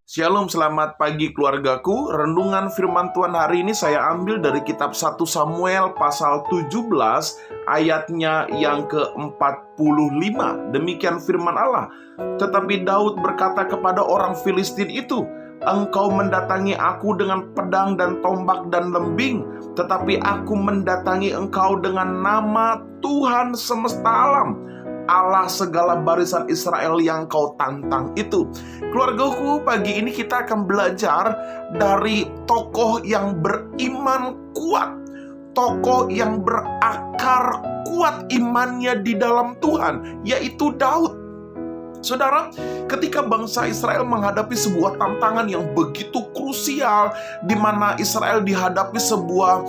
Shalom, selamat pagi keluargaku. Renungan firman Tuhan hari ini saya ambil dari kitab 1 Samuel pasal 17 ayatnya yang ke-45. Demikian firman Allah. Tetapi Daud berkata kepada orang Filistin itu, "Engkau mendatangi aku dengan pedang dan tombak dan lembing, tetapi aku mendatangi engkau dengan nama Tuhan semesta alam, Allah segala barisan Israel yang kau tantang itu." Keluargaku, pagi ini kita akan belajar dari tokoh yang beriman kuat, tokoh yang berakar kuat imannya di dalam Tuhan, yaitu Daud. Saudara, ketika bangsa Israel menghadapi sebuah tantangan yang begitu krusial, di mana Israel dihadapi sebuah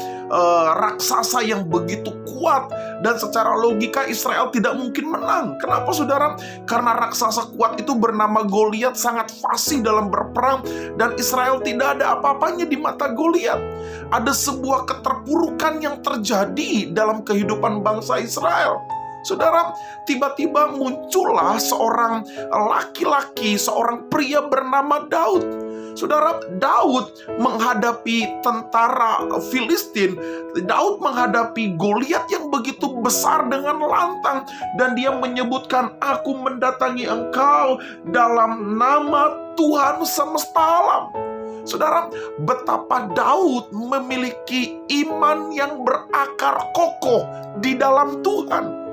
raksasa yang begitu kuat, dan secara logika Israel tidak mungkin menang. Kenapa, saudara? Karena raksasa kuat itu bernama Goliat sangat fasih dalam berperang, dan Israel tidak ada apa-apanya di mata Goliat. Ada sebuah keterpurukan yang terjadi dalam kehidupan bangsa Israel. Saudara, tiba-tiba muncullah seorang laki-laki, seorang pria bernama Daud. Saudara, Daud menghadapi tentara Filistin. Daud menghadapi Goliat yang begitu besar dengan lantang. Dan dia menyebutkan, "Aku mendatangi engkau dalam nama Tuhan semesta alam." Saudara, betapa Daud memiliki iman yang berakar kokoh di dalam Tuhan.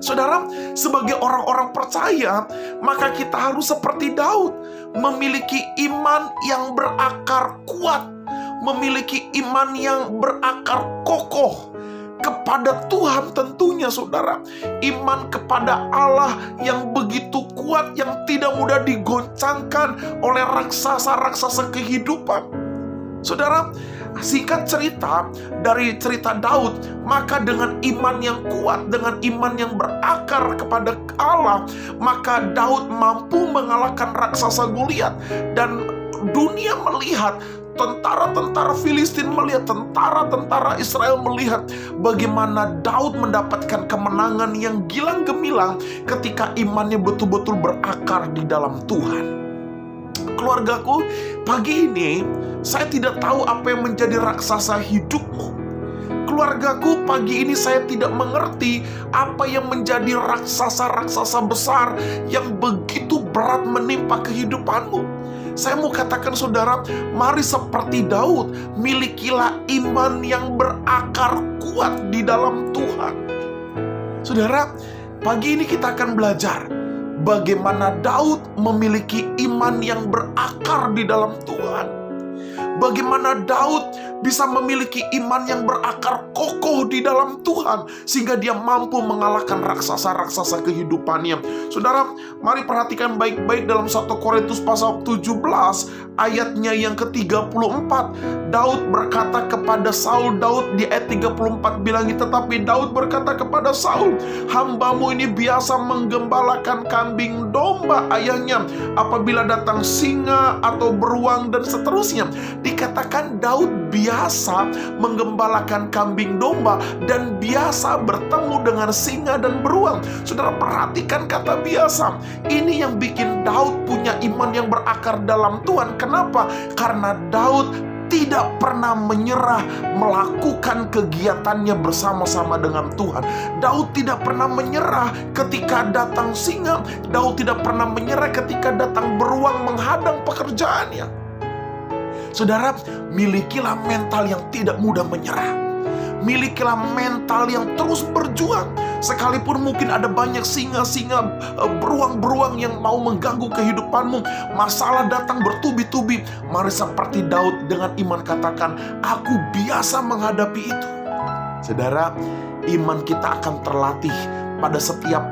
Saudara, sebagai orang-orang percaya, maka kita harus seperti Daud, memiliki iman yang berakar kuat, memiliki iman yang berakar kokoh kepada Tuhan tentunya, saudara. Iman kepada Allah yang begitu kuat, yang tidak mudah digoncangkan oleh raksasa-raksasa kehidupan. Saudara, singkat cerita, dari cerita Daud, maka dengan iman yang kuat, dengan iman yang berakar kepada Allah, maka Daud mampu mengalahkan raksasa Goliat. Dan dunia melihat, tentara-tentara Filistin melihat, tentara-tentara Israel melihat bagaimana Daud mendapatkan kemenangan yang gilang gemilang ketika imannya betul-betul berakar di dalam Tuhan. Keluargaku, pagi ini saya tidak tahu apa yang menjadi raksasa hidupmu. Keluargaku, pagi ini saya tidak mengerti apa yang menjadi raksasa-raksasa besar yang begitu berat menimpa kehidupanmu. Saya mau katakan, saudara, mari seperti Daud, milikilah iman yang berakar kuat di dalam Tuhan. Saudara, pagi ini kita akan belajar bagaimana Daud memiliki iman yang berakar di dalam Tuhan. Bagaimana Daud bisa memiliki iman yang berakar kokoh di dalam Tuhan, sehingga dia mampu mengalahkan raksasa-raksasa kehidupannya. Saudara, mari perhatikan baik-baik dalam 1 Korintus pasal 17 ayatnya yang ke-34. Daud berkata kepada Saul, Daud di ayat 34 bilang, "Tetapi Daud berkata kepada Saul, hambamu ini biasa menggembalakan kambing domba ayahnya. Apabila datang singa atau beruang," dan seterusnya. Dikatakan Daud biasa menggembalakan kambing domba dan biasa bertemu dengan singa dan beruang. Saudara, perhatikan kata biasa. Ini yang bikin Daud punya iman yang berakar dalam Tuhan. Kenapa? Karena Daud tidak pernah menyerah melakukan kegiatannya bersama-sama dengan Tuhan. Daud tidak pernah menyerah ketika datang singa. Daud tidak pernah menyerah ketika datang beruang menghadang pekerjaannya. Saudara, milikilah mental yang tidak mudah menyerah. Milikilah mental yang terus berjuang. Sekalipun mungkin ada banyak singa-singa, beruang-beruang yang mau mengganggu kehidupanmu, masalah datang bertubi-tubi, mari seperti Daud dengan iman katakan, "Aku biasa menghadapi itu." Saudara, iman kita akan terlatih pada setiap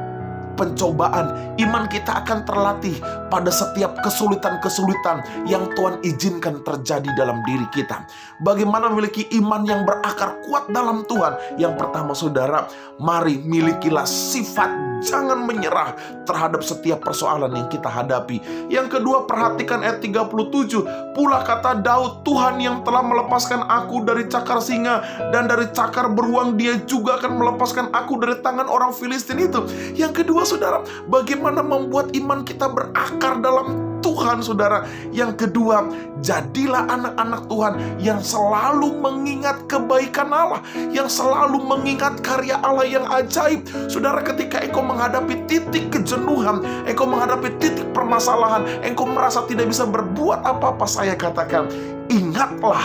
pencobaan, iman kita akan terlatih pada setiap kesulitan-kesulitan yang Tuhan izinkan terjadi dalam diri kita. Bagaimana memiliki iman yang berakar kuat dalam Tuhan? Yang pertama, saudara, mari milikilah sifat jangan menyerah terhadap setiap persoalan yang kita hadapi. Yang kedua, perhatikan ayat 37. Pula kata Daud, Tuhan yang telah melepaskan aku dari cakar singa dan dari cakar beruang, Dia juga akan melepaskan aku dari tangan orang Filistin itu. Yang kedua, saudara, bagaimana membuat iman kita berakar dalam Tuhan, saudara. Yang kedua, jadilah anak-anak Tuhan yang selalu mengingat kebaikan Allah, yang selalu mengingat karya Allah yang ajaib. Saudara, ketika engkau menghadapi titik kejenuhan, engkau menghadapi titik permasalahan, engkau merasa tidak bisa berbuat apa-apa, saya katakan, ingatlah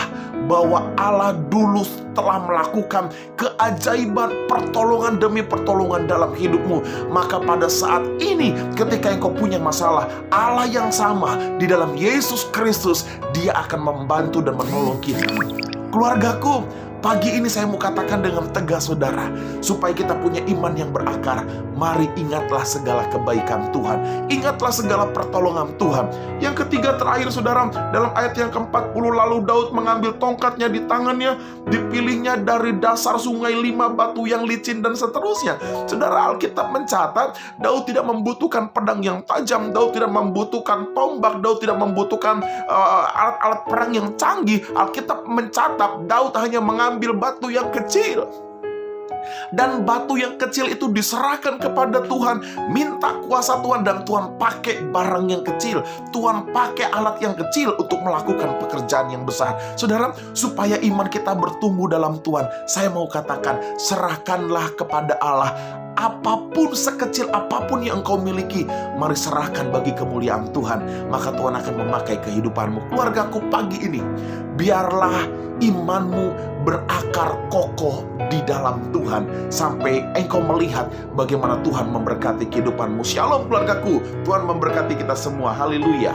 bahwa Allah dulu telah melakukan keajaiban pertolongan demi pertolongan dalam hidupmu. Maka pada saat ini ketika engkau punya masalah, Allah yang sama di dalam Yesus Kristus, Dia akan membantu dan menolong kita. Keluargaku, pagi ini saya mau katakan dengan tegas, saudara, supaya kita punya iman yang berakar. Mari ingatlah segala kebaikan Tuhan, ingatlah segala pertolongan Tuhan. Yang ketiga, terakhir, saudara, dalam ayat yang ke-40, lalu Daud mengambil tongkatnya di tangannya, dipilihnya dari dasar sungai 5 batu yang licin, dan seterusnya. Saudara, Alkitab mencatat Daud tidak membutuhkan pedang yang tajam, Daud tidak membutuhkan tombak, Daud tidak membutuhkan alat-alat perang yang canggih. Alkitab mencatat Daud hanya mengambil batu yang kecil, dan batu yang kecil itu diserahkan kepada Tuhan, minta kuasa Tuhan, dan Tuhan pakai barang yang kecil, Tuhan pakai alat yang kecil untuk melakukan pekerjaan yang besar. Saudara, supaya iman kita bertumbuh dalam Tuhan, saya mau katakan, serahkanlah kepada Allah. Apapun, sekecil apapun yang engkau miliki, mari serahkan bagi kemuliaan Tuhan, maka Tuhan akan memakai kehidupanmu. Keluargaku, pagi ini, biarlah imanmu berakar kokoh di dalam Tuhan, sampai engkau melihat bagaimana Tuhan memberkati kehidupanmu. Shalom keluargaku, Tuhan memberkati kita semua. Haleluya.